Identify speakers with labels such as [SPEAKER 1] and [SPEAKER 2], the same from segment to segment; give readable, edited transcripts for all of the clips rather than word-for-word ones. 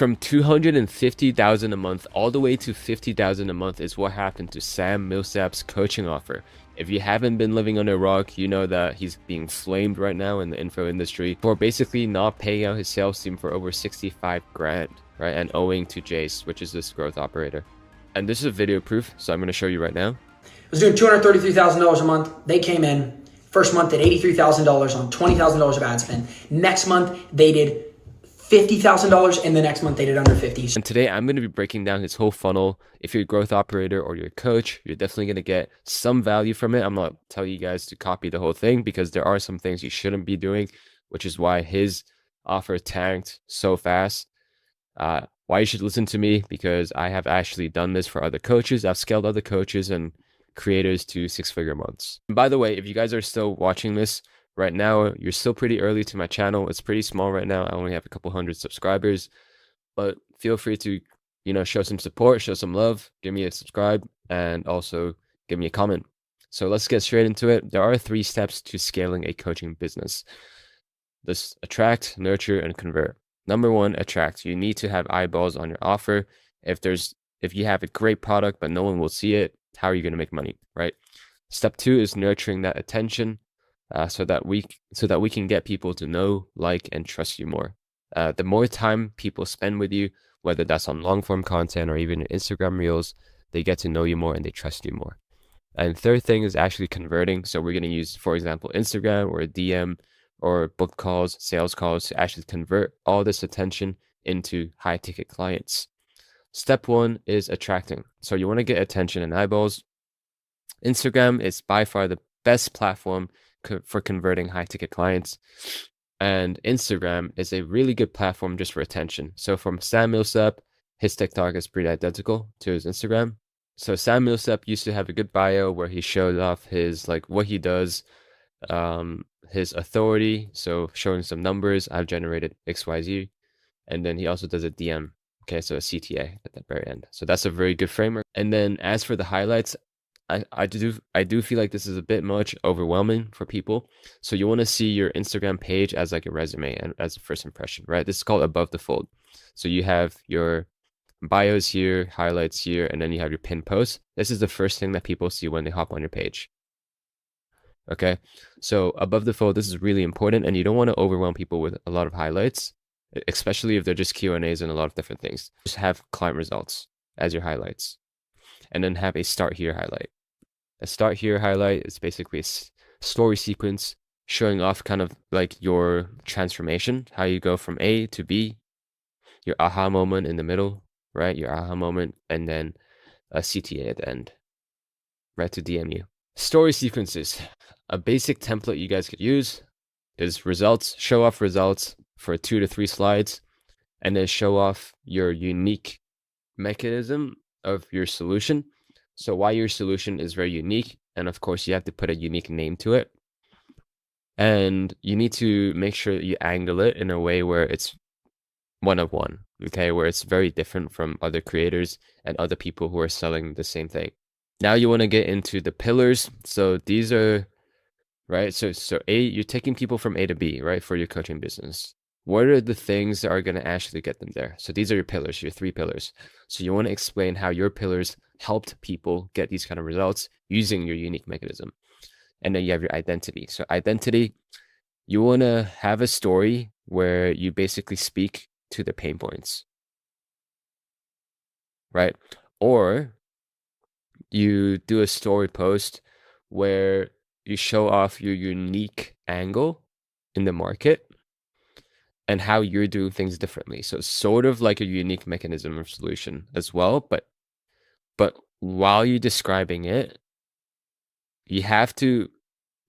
[SPEAKER 1] From 250,000 a month all the way to 50,000 a month is what happened to Sam Millsap's coaching offer. If you haven't been living under a rock, you know that he's being flamed right now in the info industry for basically not paying out his sales team for over 65 grand, right? And owing to Jace, which is this growth operator. And this is video proof, so I'm going to show you right now.
[SPEAKER 2] I was doing $233,000 a month. They came in. First month did $83,000 on $20,000 of ad spend. Next month they did $50,000, and the next month they did under 50.
[SPEAKER 1] And today I'm going to be breaking down his whole funnel. If you're a growth operator or you're a coach, you're definitely going to get some value from it. I'm not telling you guys to copy the whole thing because there are some things you shouldn't be doing, which is why his offer tanked so fast. Why you should listen to me, because I have actually done this for other coaches. I've scaled other coaches and creators to 6-figure months. And by the way, if you guys are still watching this right now, you're still pretty early to my channel. It's pretty small right now. I only have a couple hundred subscribers, but feel free to, show some support, show some love, give me a subscribe, and also give me a comment. So let's get straight into it. There are 3 steps to scaling a coaching business. This: attract, nurture, and convert. Number 1, attract. You need to have eyeballs on your offer. If you have a great product but no one will see it, how are you going to make money, right? Step 2 is nurturing that attention, so that we can get people to know, like, and trust you more. The more time people spend with you, whether that's on long form content or even Instagram reels, they get to know you more and they trust you more. And third thing is actually converting. So we're going to use, for example, Instagram or a DM or book calls, sales calls to actually convert all this attention into high ticket clients. Step 1 is attracting. So you want to get attention and eyeballs. Instagram is by far the best platform for converting high ticket clients. And Instagram is a really good platform just for attention. So from Sam Millsap, his TikTok is pretty identical to his Instagram. So Sam Millsap used to have a good bio where he showed off his, what he does, his authority. So showing some numbers, I've generated XYZ. And then he also does a DM. Okay, so a CTA at the very end. So that's a very good framework. And then as for the highlights, I do feel like this is a bit much overwhelming for people. So you want to see your Instagram page as like a resume and as a first impression, right? This is called above the fold. So you have your bios here, highlights here, and then you have your pinned posts. This is the first thing that people see when they hop on your page. Okay, so above the fold, this is really important, and you don't want to overwhelm people with a lot of highlights, especially if they're just Q&As and a lot of different things. Just have client results as your highlights, and then have a start here highlight. A start here highlight is basically a story sequence showing off kind of like your transformation, how you go from A to B, your aha moment in the middle, right? Your aha moment, and then a CTA at the end, right, to DM you. Story sequences. A basic template you guys could use is results, show off results for 2 to 3 slides, and then show off your unique mechanism of your solution. So why your solution is very unique, and of course you have to put a unique name to it. And you need to make sure that you angle it in a way where it's one of one, okay, where it's very different from other creators and other people who are selling the same thing. Now you want to get into the pillars. So these are, right, so A, you're taking people from A to B, right, for your coaching business. What are the things that are going to actually get them there? So these are your pillars, your 3 pillars. So you want to explain how your pillars helped people get these kind of results using your unique mechanism. And then you have your identity. So identity, you want to have a story where you basically speak to the pain points, right? Or you do a story post where you show off your unique angle in the market and how you're doing things differently. So it's sort of like a unique mechanism of solution as well, but while you're describing it, you have to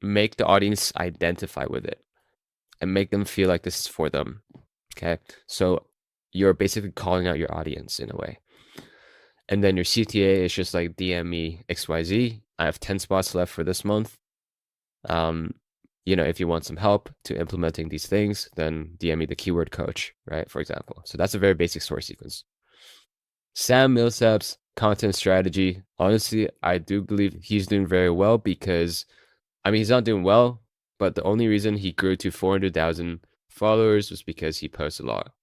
[SPEAKER 1] make the audience identify with it and make them feel like this is for them. Okay, so you're basically calling out your audience in a way. And then your CTA is just like DM me XYZ. I have 10 spots left for this month. If you want some help to implementing these things, then DM me the keyword coach, right? For example. So that's a very basic story sequence. Sam Millsap's content strategy, honestly, I do believe he's doing very well because, he's not doing well, but the only reason he grew to 400,000 followers was because he posts a lot.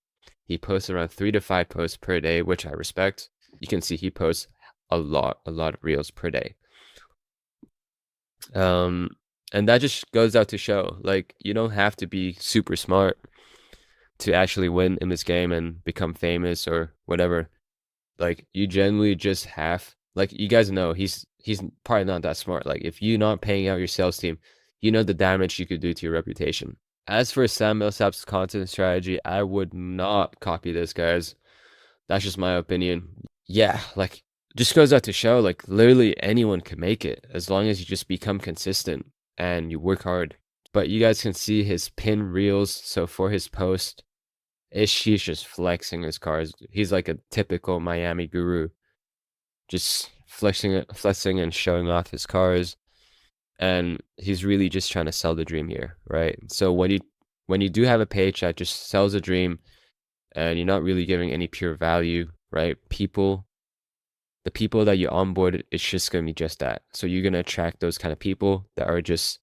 [SPEAKER 1] He posts around 3 to 5 posts per day, which I respect. You can see he posts a lot of reels per day. And that just goes out to show, like, you don't have to be super smart to actually win in this game and become famous or whatever. Like, you generally just have, like, you guys know he's probably not that smart. Like, if you're not paying out your sales team, you know the damage you could do to your reputation. As for Sam Millsap's content strategy, I would not copy this, guys. That's just my opinion. Yeah, like, just goes out to show, like, literally anyone can make it as long as you just become consistent and you work hard. But you guys can see his pin reels. So for his post, he's just flexing his cars. He's like a typical Miami guru, just flexing and showing off his cars. And he's really just trying to sell the dream here, right? So when you do have a page that just sells a dream and you're not really giving any pure value, right? The people that you onboard, it's just gonna be just that. So you're gonna attract those kind of people that are just,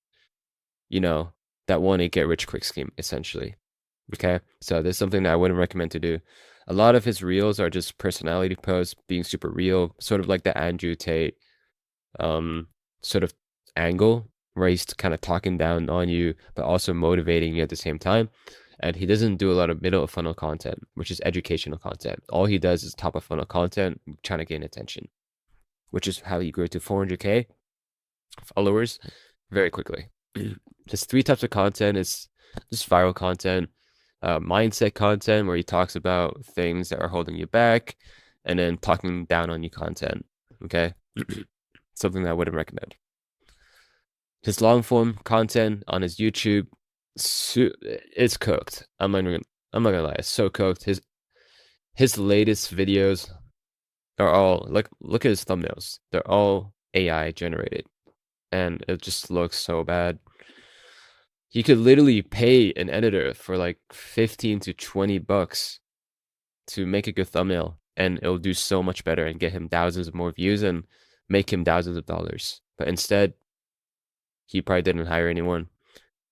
[SPEAKER 1] you know, that want to get rich quick scheme, essentially. Okay, so there's something that I wouldn't recommend to do. A lot of his reels are just personality posts, being super real, sort of like the Andrew Tate sort of angle, where he's kind of talking down on you, but also motivating you at the same time. And he doesn't do a lot of middle of funnel content, which is educational content. All he does is top of funnel content, trying to gain attention, which is how he grew to 400K followers very quickly. There's 3 types of content. It's just viral content, mindset content, where he talks about things that are holding you back, and then talking down on you content. Okay, something that I wouldn't recommend. His long form content on his YouTube, it's cooked. I'm not gonna lie, it's so cooked. His latest videos are all like, look at his thumbnails. They're all AI generated, and it just looks so bad. You could literally pay an editor for like 15 to 20 bucks to make a good thumbnail, and it'll do so much better and get him thousands of more views and make him thousands of dollars. But instead, he probably didn't hire anyone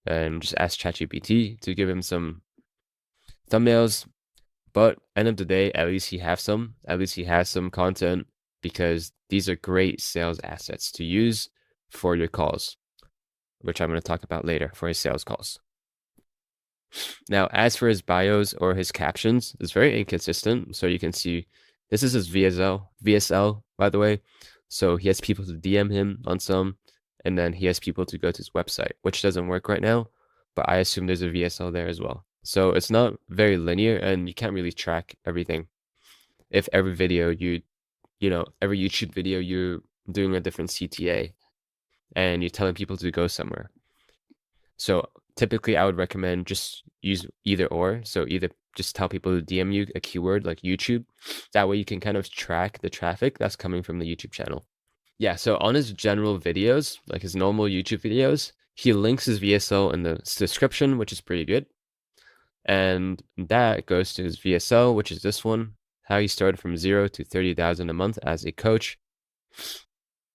[SPEAKER 1] and just asked ChatGPT to give him some thumbnails. But end of the day, at least he has some content, because these are great sales assets to use for your calls, which I'm going to talk about later for his sales calls. Now, as for his bios or his captions, it's very inconsistent. So you can see this is his VSL, by the way. So he has people to DM him on some, and then he has people to go to his website, which doesn't work right now, but I assume there's a VSL there as well. So it's not very linear, and you can't really track everything. If every video every YouTube video, you're doing a different CTA and you're telling people to go somewhere. So typically I would recommend just use either or. So either just tell people to DM you a keyword like YouTube. That way you can kind of track the traffic that's coming from the YouTube channel. Yeah, so on his general videos, like his normal YouTube videos, he links his VSL in the description, which is pretty good. And that goes to his VSL, which is this one, how he started from 0 to 30,000 a month as a coach.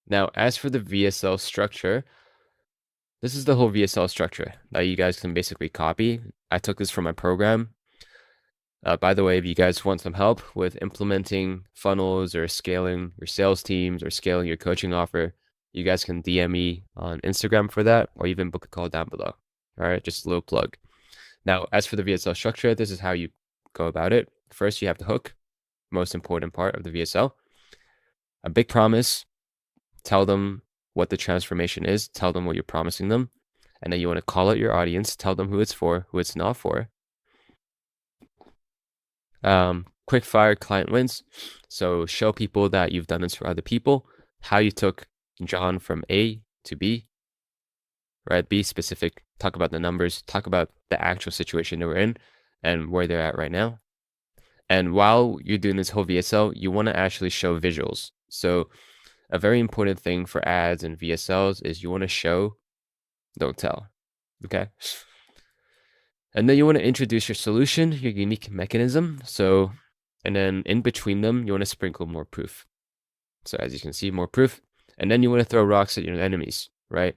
[SPEAKER 1] Now, as for the VSL structure, this is the whole VSL structure that you guys can basically copy. I took this from my program. By the way, if you guys want some help with implementing funnels or scaling your sales teams or scaling your coaching offer, you guys can DM me on Instagram for that, or even book a call down below. All right, just a little plug. Now, as for the VSL structure, this is how you go about it. First, you have the hook, most important part of the VSL. A big promise. Tell them what the transformation is. Tell them what you're promising them. And then you want to call out your audience. Tell them who it's for, who it's not for. Quick fire client wins. So show people that you've done this for other people. How you took John from A to B. Right? Be specific. Talk about the numbers. Talk about the actual situation they were in and where they're at right now. And while you're doing this whole VSL, you want to actually show visuals. So a very important thing for ads and VSLs is you want to show, don't tell. Okay. And then you want to introduce your solution, your unique mechanism. So, and then in between them, you want to sprinkle more proof. So as you can see, more proof. And then you want to throw rocks at your enemies, right?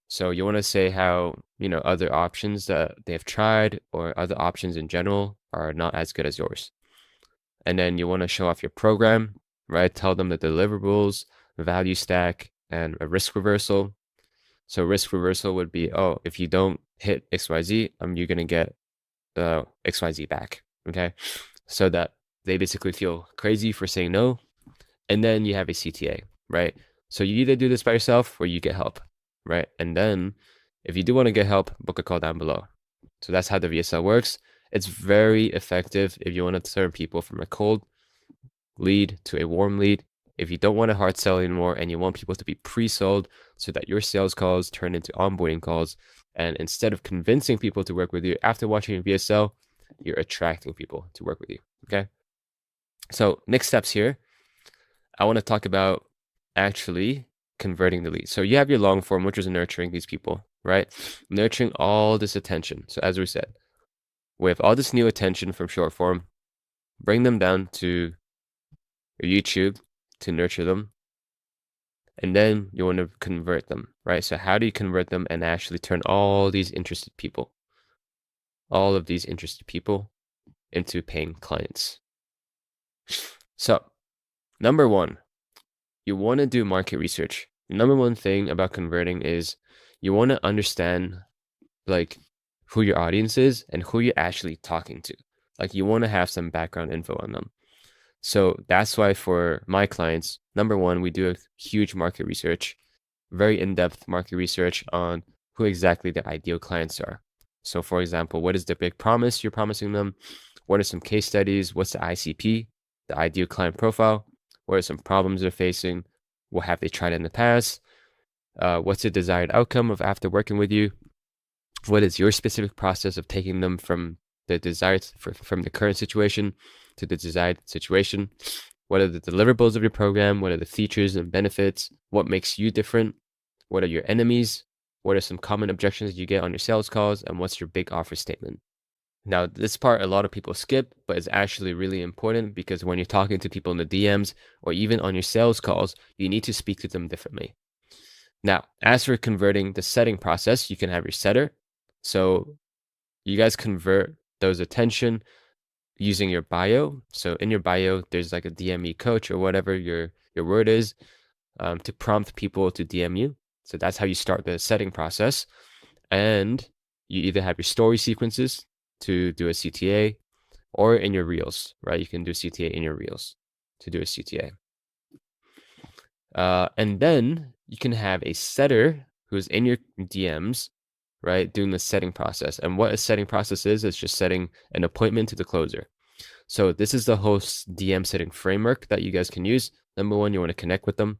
[SPEAKER 1] So you want to say how, other options that they've tried or other options in general are not as good as yours. And then you want to show off your program, right? Tell them the deliverables, value stack, and a risk reversal. So risk reversal would be, oh, if you don't hit XYZ, you're gonna get XYZ back. Okay. So that they basically feel crazy for saying no. And then you have a CTA, right? So you either do this by yourself or you get help, right? And then if you do want to get help, book a call down below. So that's how the VSL works. It's very effective if you want to turn people from a cold lead to a warm lead. If you don't want to hard sell anymore and you want people to be pre-sold so that your sales calls turn into onboarding calls, and instead of convincing people to work with you after watching a VSL, you're attracting people to work with you. Okay. So next steps here, I want to talk about actually converting the lead. So you have your long form, which is nurturing these people, right? Nurturing all this attention. So as we said, with all this new attention from short form, bring them down to your YouTube to nurture them. And then you want to convert them, right? So how do you convert them and actually turn all of these interested people into paying clients? So number one, you want to do market research. The number one thing about converting is you want to understand like who your audience is and who you're actually talking to. Like you want to have some background info on them. So that's why for my clients, number one, we do a huge market research, very in-depth market research on who exactly the ideal clients are. So for example, what is the big promise you're promising them? What are some case studies? What's the ICP, the ideal client profile? What are some problems they're facing? What have they tried in the past? What's the desired outcome of after working with you? What is your specific process of taking them from the desired from the current situation to the desired situation? What are the deliverables of your program? What are the features and benefits? What makes you different? What are your enemies? What are some common objections you get on your sales calls? And what's your big offer statement? Now, this part a lot of people skip, but it's actually really important because when you're talking to people in the DMs or even on your sales calls, you need to speak to them differently. Now, as for converting the setting process, you can have your setter. So you guys convert those attention using your bio. So in your bio, there's like a DME coach or whatever your word is to prompt people to DM you. So that's how you start the setting process. And you either have your story sequences to do a CTA or in your reels, right? You can do CTA in your reels to do a CTA. And then you can have a setter who's in your DMs, right, doing the setting process. And what a setting process is just setting an appointment to the closer. So this is the host DM setting framework that you guys can use. Number one, you want to connect with them.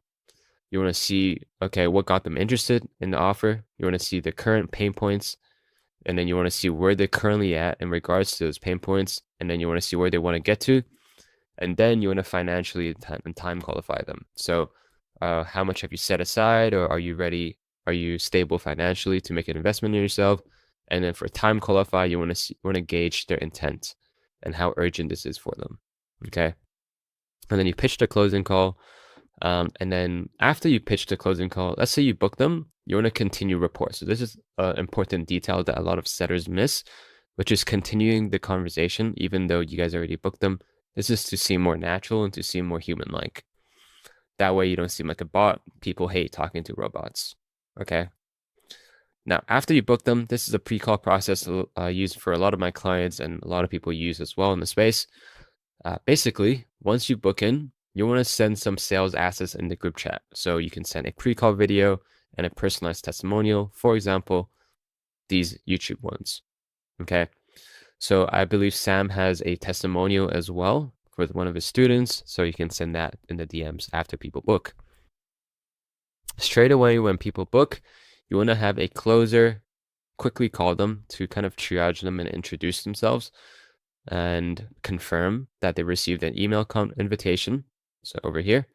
[SPEAKER 1] You want to see, okay, what got them interested in the offer. You want to see the current pain points. And then you want to see where they're currently at in regards to those pain points. And then you want to see where they want to get to. And then you want to financially and time qualify them. So how much have you set aside, or are you ready? Are you stable financially to make an investment in yourself? And then for time qualify, you want to gauge their intent and how urgent this is for them. Okay. And then you pitch the closing call. And then after you pitch the closing call, let's say you book them, you want to continue rapport. So this is an important detail that a lot of setters miss, which is continuing the conversation, even though you guys already booked them. This is to seem more natural and to seem more human-like. That way you don't seem like a bot. People hate talking to robots. Okay. Now, after you book them, this is a pre-call process used for a lot of my clients and a lot of people use as well in the space. Basically, once you book in, you want to send some sales assets in the group chat. So you can send a pre-call video and a personalized testimonial. For example, these YouTube ones. Okay. So I believe Sam has a testimonial as well with one of his students. So you can send that in the DMs after people book. Straight away, when people book, you want to have a closer quickly call them to kind of triage them and introduce themselves and confirm that they received an email invitation. So over here.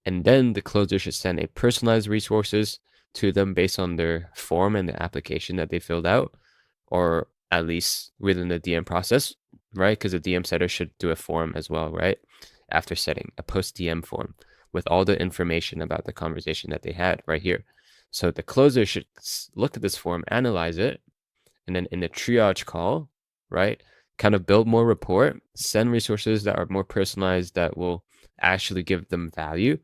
[SPEAKER 1] And then the closer should send a personalized resources to them based on their form and the application that they filled out, or at least within the DM process, right? Because the DM setter should do a form as well, right? After setting a post DM form with all the information about the conversation that they had right here. So the closer should look at this form, analyze it, and then in the triage call, right, kind of build more rapport, send resources that are more personalized that will actually give them value,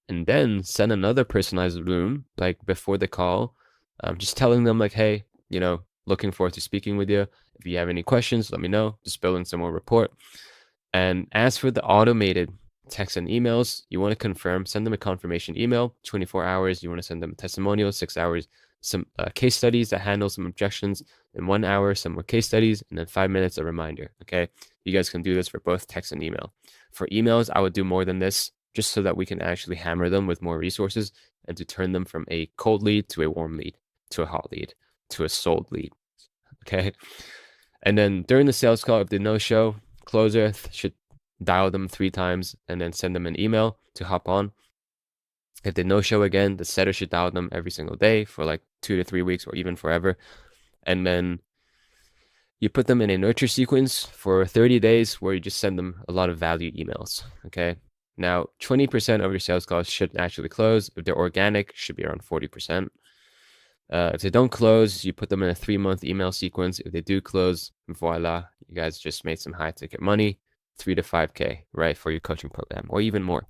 [SPEAKER 1] and then send another personalized room like before the call, just telling them like, hey, looking forward to speaking with you. If you have any questions, let me know. Just building some more rapport. And as for the automated text and emails, you want to confirm, send them a confirmation email, 24 hours. You want to send them a testimonial, 6 hours, some case studies that handle some objections, in 1 hour, some more case studies, and then 5 minutes, a reminder. Okay. You guys can do this for both text and email. For emails, I would do more than this just so that we can actually hammer them with more resources and to turn them from a cold lead to a warm lead, to a hot lead, to a sold lead. Okay. And then during the sales call, if they no show, closer should dial them 3 times and then send them an email to hop on. If they no show again, the setter should dial them every single day for like 2 to 3 weeks or even forever. And then you put them in a nurture sequence for 30 days where you just send them a lot of value emails. Okay. Now, 20% of your sales calls should actually close. If they're organic, should be around 40%. If they don't close, you put them in a 3-month email sequence. If they do close, voila, you guys just made some high ticket money, 3 to 5K, right, for your coaching program, or even more.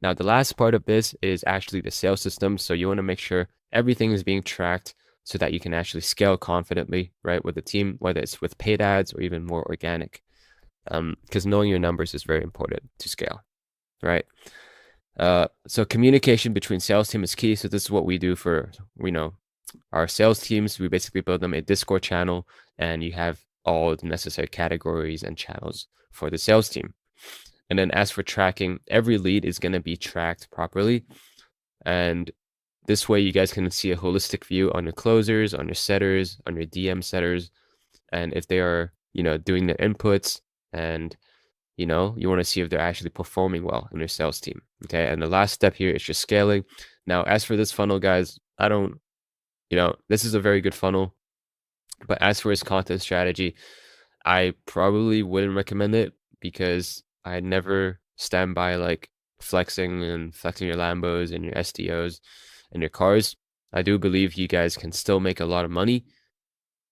[SPEAKER 1] Now, the last part of this is actually the sales system. So you want to make sure everything is being tracked so that you can actually scale confidently, right, with the team, whether it's with paid ads or even more organic. Because knowing your numbers is very important to scale, right? So communication between sales team is key. So this is what we do for, our sales teams. We basically build them a Discord channel, and you have all the necessary categories and channels for the sales team. And then as for tracking, every lead is going to be tracked properly. And this way you guys can see a holistic view on your closers, on your setters, on your DM setters. And if they are, doing their inputs, and, you want to see if they're actually performing well in your sales team. Okay. And the last step here is just scaling. Now, as for this funnel, guys, this is a very good funnel, but as for its content strategy, I probably wouldn't recommend it because I never stand by like flexing your Lambos and your STOs and your cars. I do believe you guys can still make a lot of money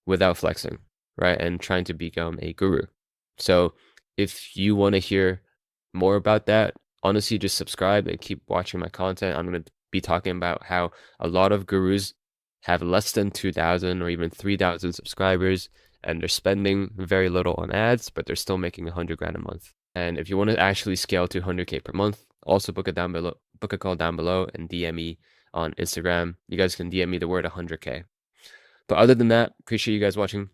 [SPEAKER 1] without flexing, right? And trying to become a guru. So if you want to hear more about that, honestly, just subscribe and keep watching my content. I'm going to be talking about how a lot of gurus have less than 2,000 or even 3,000 subscribers, and they're spending very little on ads, but they're still making 100 grand a month. And if you want to actually scale to 100K per month, also book a call down below and DM me on Instagram. You guys can DM me the word 100K. But other than that, appreciate you guys watching.